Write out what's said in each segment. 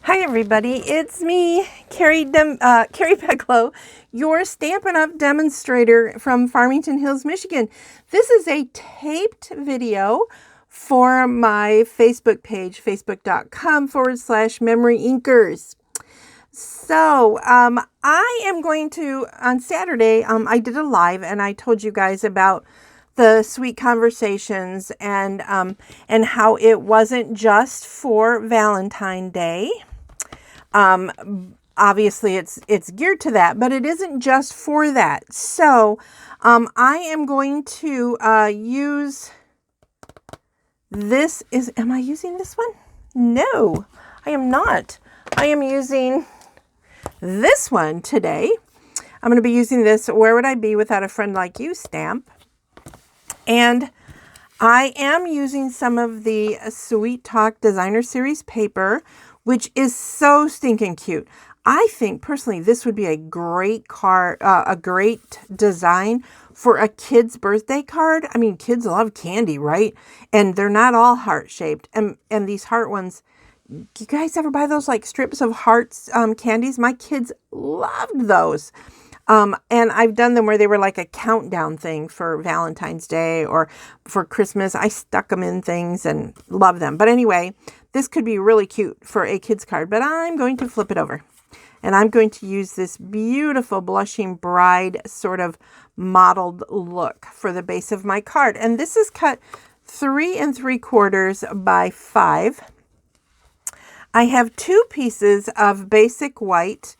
Hi everybody, it's me, Carrie Peklow, your Stampin' Up! Demonstrator from Farmington Hills, Michigan. This is a taped video for my Facebook page, facebook.com/Memory Inkers. So, I am going to, on Saturday, I did a live and I told you guys about the sweet conversations and how it wasn't just for Valentine's Day. Obviously it's geared to that, but it isn't just for that. So, I am going to use this. Am I using this one? No, I am not. I am using this one today. I'm going to be using this Where Would I Be Without a Friend Like You stamp. And I am using some of the Sweet Talk Designer Series paper, which is so stinking cute. I think personally this would be a great card, a great design for a kid's birthday card. I mean, kids love candy, right? And they're not all heart-shaped. And these heart ones, do you guys ever buy those like strips of hearts candies? My kids loved those. And I've done them where they were like a countdown thing for Valentine's Day or for Christmas. I stuck them in things and love them. But anyway, this could be really cute for a kid's card, but I'm going to flip it over. And I'm going to use this beautiful Blushing Bride sort of modeled look for the base of my card. And this is cut 3 3/4 by 5. I have 2 pieces of basic white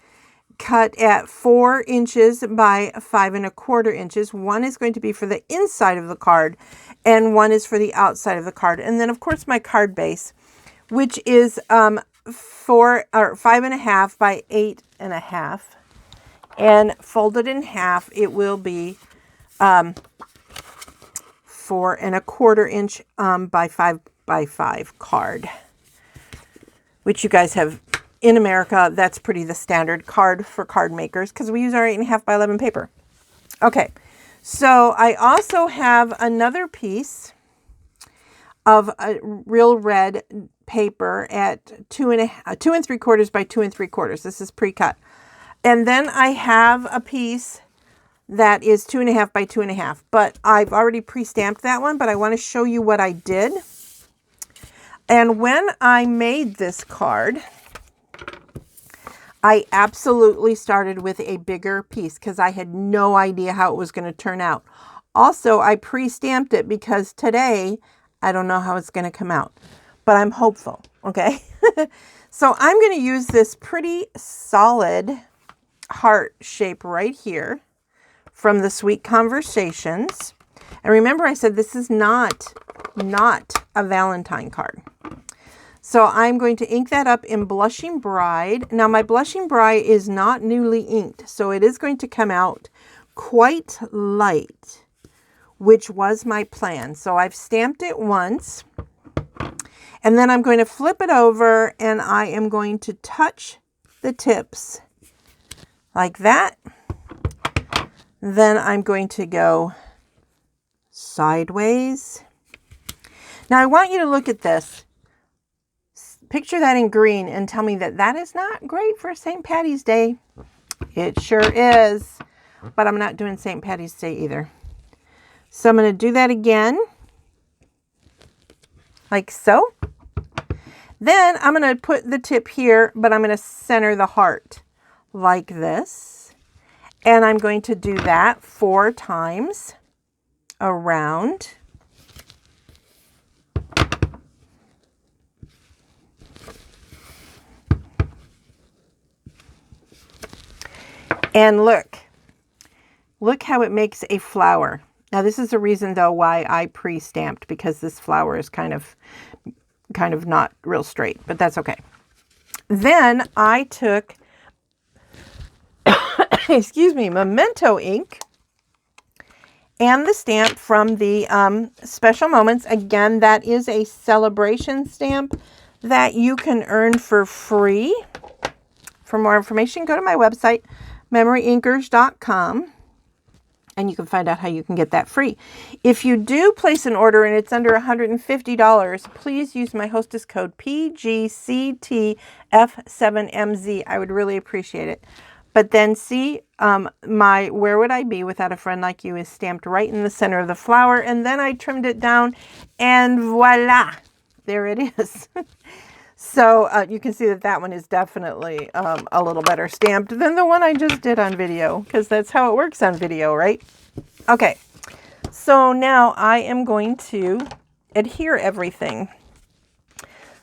cut at 4 inches by 5 1/4 inches. One is going to be for the inside of the card and one is for the outside of the card. And then of course my card base, which is 5 1/2 by 8 1/2, and folded in half it will be 4 1/4 inch by 5 by 5 card, which you guys have. In America, that's pretty the standard card for card makers because we use our 8 1/2 by 11 paper. Okay, so I also have another piece of a real red paper at 2 3/4 by 2 3/4. This is pre-cut. And then I have a piece that is 2 1/2 by 2 1/2, but I've already pre-stamped that one, but I want to show you what I did. And when I made this card, I absolutely started with a bigger piece because I had no idea how it was going to turn out. Also, I pre-stamped it because today, I don't know how it's going to come out, but I'm hopeful, okay? So I'm going to use this pretty solid heart shape right here from the Sweet Conversations. And remember I said this is not a Valentine card. So I'm going to ink that up in Blushing Bride. Now my Blushing Bride is not newly inked, so it is going to come out quite light, which was my plan. So I've stamped it once, and then I'm going to flip it over and I am going to touch the tips like that. Then I'm going to go sideways. Now I want you to look at this. Picture that in green and tell me that that is not great for St. Patty's Day. It sure is, but I'm not doing St. Patty's Day either. So I'm going to do that again, like so. Then I'm going to put the tip here, but I'm going to center the heart like this. And I'm going to do that 4 times around. And look how it makes a flower. Now this is the reason though why I pre-stamped, because this flower is kind of not real straight, but that's okay. Then I took, excuse me, Memento ink and the stamp from the Special Moments. Again, that is a celebration stamp that you can earn for free. For more information, go to my website, memoryinkers.com. And you can find out how you can get that free. If you do place an order and it's under $150, please use my hostess code PGCTF7MZ. I would really appreciate it. But then see, my Where Would I Be Without a Friend Like You is stamped right in the center of the flower. And then I trimmed it down and voila, there it is. So you can see that that one is definitely a little better stamped than the one I just did on video, because that's how it works on video, right? Okay, so now I am going to adhere everything.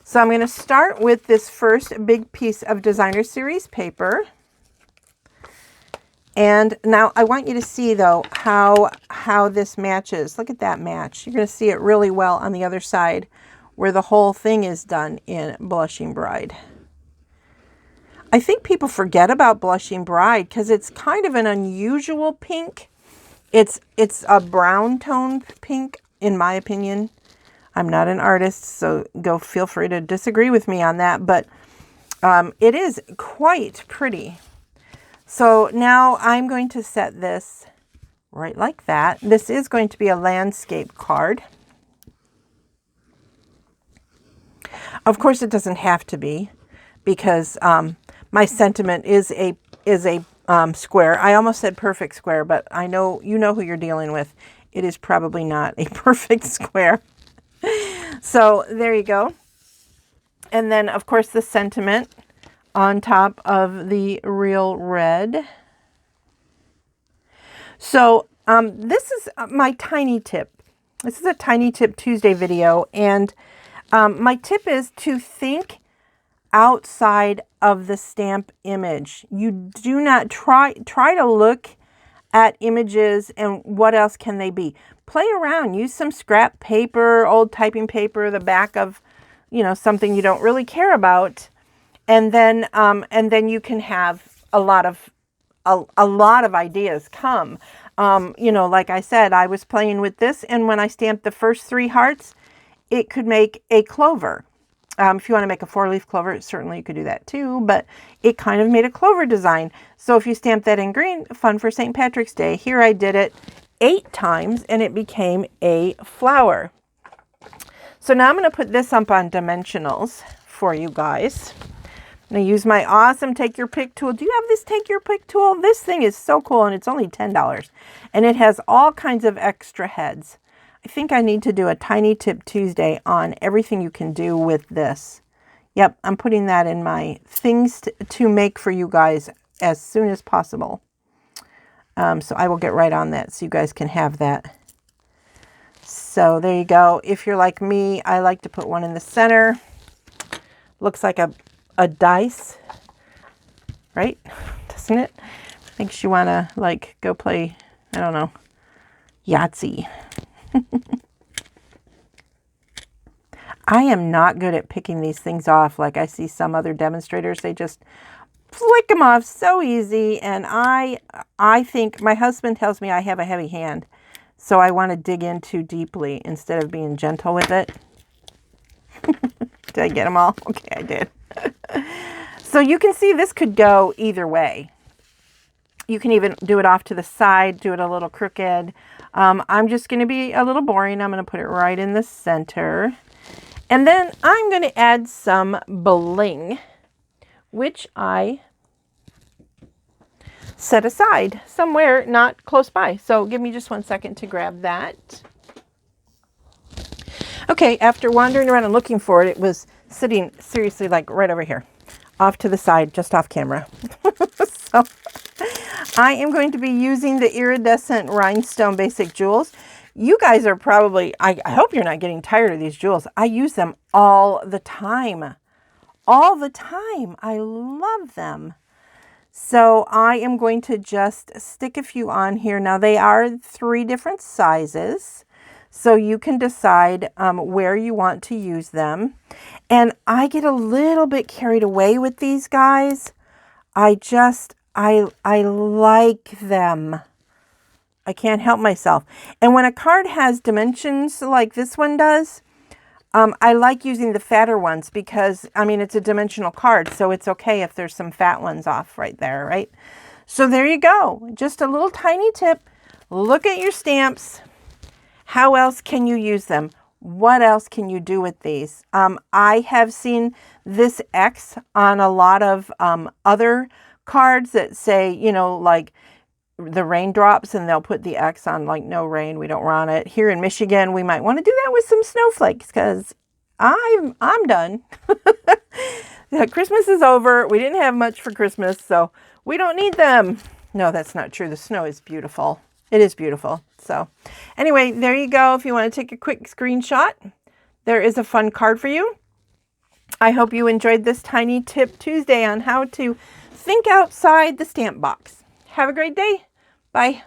So I'm going to start with this first big piece of Designer Series paper. And now I want you to see, though, how this matches. Look at that match. You're going to see it really well on the other side, where the whole thing is done in Blushing Bride. I think people forget about Blushing Bride because it's kind of an unusual pink. It's a brown toned pink, in my opinion. I'm not an artist, so feel free to disagree with me on that, but it is quite pretty. So now I'm going to set this right like that. This is going to be a landscape card. Of course, it doesn't have to be, because my sentiment is a square. I almost said perfect square, but I know you know who you're dealing with. It is probably not a perfect square. So there you go. And then, of course, the sentiment on top of the real red. So this is my tiny tip. This is a Tiny Tip Tuesday video, and my tip is to think outside of the stamp image. You do not try to look at images and what else can they be. Play around. Use some scrap paper, old typing paper, the back of, something you don't really care about, and then you can have a lot of ideas come. Like I said, I was playing with this, and when I stamped the first 3 hearts, it could make a clover. If you want to make a 4-leaf clover, certainly you could do that too, but it kind of made a clover design. So if you stamp that in green, fun for St. Patrick's Day. Here I did it 8 times and it became a flower. So now I'm going to put this up on dimensionals for you guys. I'm going to use my awesome Take Your Pick tool. Do you have this Take Your Pick tool? This thing is so cool, and it's only $10. And it has all kinds of extra heads. I think I need to do a Tiny Tip Tuesday on everything you can do with this. Yep, I'm putting that in my things to make for you guys as soon as possible. So I will get right on that so you guys can have that. So there you go. If you're like me, I like to put one in the center. Looks like a dice, right? Doesn't it? Makes you want to go play, I don't know, Yahtzee. I am not good at picking these things off. Like I see some other demonstrators, they just flick them off so easy. And I think my husband tells me I have a heavy hand. So I want to dig in too deeply instead of being gentle with it. Did I get them all? Okay, I did. So you can see this could go either way. You can even do it off to the side, do it a little crooked. I'm just going to be a little boring. I'm going to put it right in the center. And then I'm going to add some bling, which I set aside somewhere not close by. So give me just 1 second to grab that. Okay, after wandering around and looking for it, it was sitting seriously right over here, off to the side, just off camera. So I am going to be using the Iridescent Rhinestone Basic Jewels. You guys are probably, I hope you're not getting tired of these jewels. I use them all the time. All the time. I love them. So I am going to just stick a few on here. Now they are 3 different sizes, so you can decide where you want to use them. And I get a little bit carried away with these guys. I like them. I can't help myself. And when a card has dimensions like this one does, I like using the fatter ones because, it's a dimensional card, so it's okay if there's some fat ones off right there, right? So there you go. Just a little tiny tip. look at your stamps. How else can you use them? What else can you do with these? I have seen this X on a lot of other cards that say, you know, like the raindrops, and they'll put the X on like no rain, we don't want it. Here in Michigan, we might want to do that with some snowflakes because I'm done. Christmas is over. We didn't have much for Christmas, so we don't need them. No, that's not true. The snow is beautiful. It is beautiful. So anyway, there you go. If you want to take a quick screenshot, there is a fun card for you. I hope you enjoyed this Tiny Tip Tuesday on how to think outside the stamp box. Have a great day. Bye.